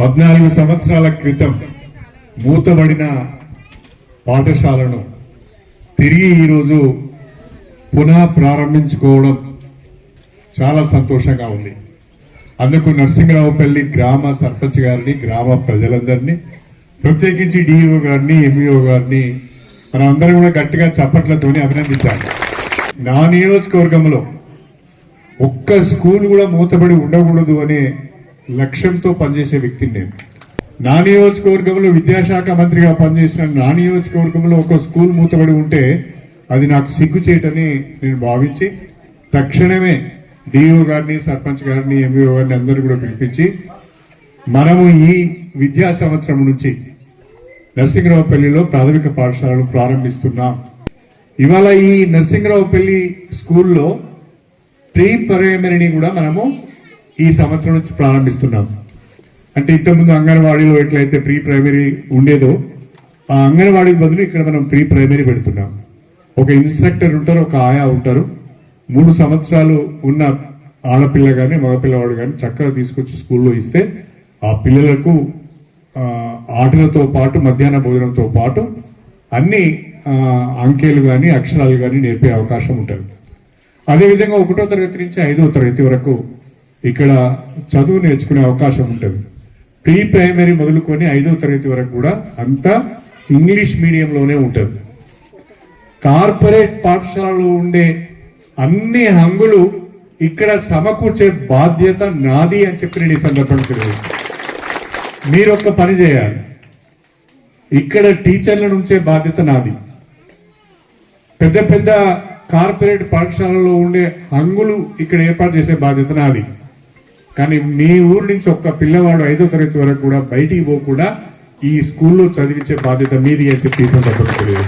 14 సంవత్సరాల క్రితం మూతబడిన పాఠశాలను తిరిగి ఈరోజు పునః ప్రారంభించుకోవడం చాలా సంతోషంగా ఉంది. అందుకు నరసింగరావుపల్లి గ్రామ సర్పంచ్ గారిని, గ్రామ ప్రజలందరినీ, ప్రత్యేకించి డిఈఓ గారిని, ఎంఈఓ గారిని మనం అందరం కూడా గట్టిగా చప్పట్లతోని అభినందించాలి. నా నియోజకవర్గంలో ఒక్క స్కూల్ కూడా మూతబడి ఉండకూడదు అనే లక్ష్యంతో పనిచేసే వ్యక్తిని నేను. నా నియోజకవర్గంలో విద్యాశాఖ మంత్రిగా పనిచేసిన నా నియోజకవర్గంలో ఒక స్కూల్ మూతబడి ఉంటే అది నాకు సిగ్గుచేటని నేను భావించి తక్షణమే డిఓ గారిని, సర్పంచ్ గారిని, ఎంఈఓ గారిని అందరూ కూడా పిలిపించి మనము ఈ విద్యా సంవత్సరం నుంచి నరసింగరావుపల్లిలో ప్రాథమిక పాఠశాలను ప్రారంభిస్తున్నాం. ఇవాళ ఈ నరసింగరావుపల్లి స్కూల్లో ప్రీ ప్రైమరీని కూడా మనము ఈ సంవత్సరం నుంచి ప్రారంభిస్తున్నాం. అంటే ఇంతకుముందు అంగన్వాడీలో ఎట్లయితే ప్రీ ప్రైమరీ ఉండేదో ఆ అంగన్వాడీ బదులు ఇక్కడ మనం ప్రీ ప్రైమరీ పెడుతున్నాం. ఒక ఇన్స్ట్రక్టర్ ఉంటారు, ఒక ఆయా ఉంటారు. 3 సంవత్సరాలు ఉన్న ఆడపిల్ల కానీ మగపిల్లవాడు కానీ చక్కగా తీసుకొచ్చి స్కూల్లో ఇస్తే ఆ పిల్లలకు ఆటలతో పాటు మధ్యాహ్న భోజనంతో పాటు అన్ని అంకెలు కానీ అక్షరాలు కానీ నేర్పే అవకాశం ఉంటుంది. అదేవిధంగా 1వ తరగతి నుంచి 5వ తరగతి వరకు ఇక్కడ చదువు నేర్చుకునే అవకాశం ఉంటుంది. ప్రీ ప్రైమరీ మొదలుకొని 5వ తరగతి వరకు కూడా అంతా ఇంగ్లీష్ మీడియంలోనే ఉంటుంది. కార్పొరేట్ పాఠశాలలో ఉండే అన్ని హంగులు ఇక్కడ సమకూర్చే బాధ్యత నాది అని చెప్పి నేను ఈ సందర్భంగా తెలియజేస్తాను. మీరు ఒక్క పని చేయాలి, ఇక్కడ టీచర్లను ఉంచే బాధ్యత నాది. పెద్ద పెద్ద కార్పొరేట్ పాఠశాలలో ఉండే హంగులు ఇక్కడ ఏర్పాటు చేసే బాధ్యత నాది. కానీ మీ ఊరు నుంచి ఒక్క పిల్లవాడు 5వ తరగతి వరకు కూడా బయటికి పోకుండా ఈ స్కూల్లో చదివించే బాధ్యత మీది అని చెప్పి ఈ సందర్భంగా తెలియజేస్తాను.